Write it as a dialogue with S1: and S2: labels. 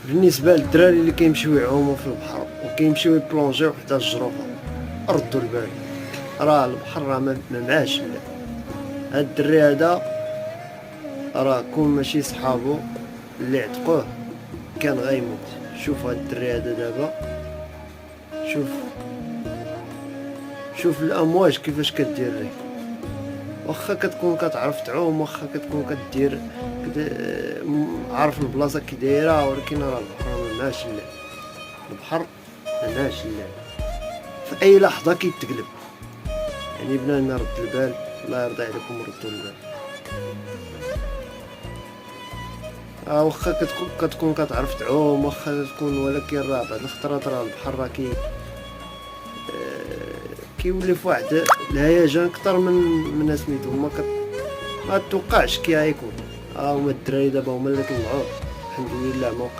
S1: بالنسبه للدراري اللي كيمشيو يعوموا في البحر وكيمشيو يبلونجيو حتى الجروفه، ردوا البال، راه البحر راه ما معاش مليح. هاد الدري هذا راه كون ماشي صحابو اللي عتقوه كان غيموت. شوف هاد الدري هذا دابا، شوف شوف الامواج كيفاش كدير ليه. واخا كتكون كتعرف تعوم، واخا كتكون كدير عارف البلاصه كي دايره، ولكن راه البحر ما معاش اللعب. البحر ما معاش اللعب، في اي لحظه كيتقلب. يعني بنادم رد البال، الله يرضي عليكم ردوا البال. واخا كتكون كتعرف تعوم، واخا تكون، ولكن راه بعض الخطرات راه البحر راه كيولي فواحد الهيجان اكثر من سميتو ما توقعش كي غيكون. هما الدراري دابا هما اللي طلعوه، الحمد لله ما وقع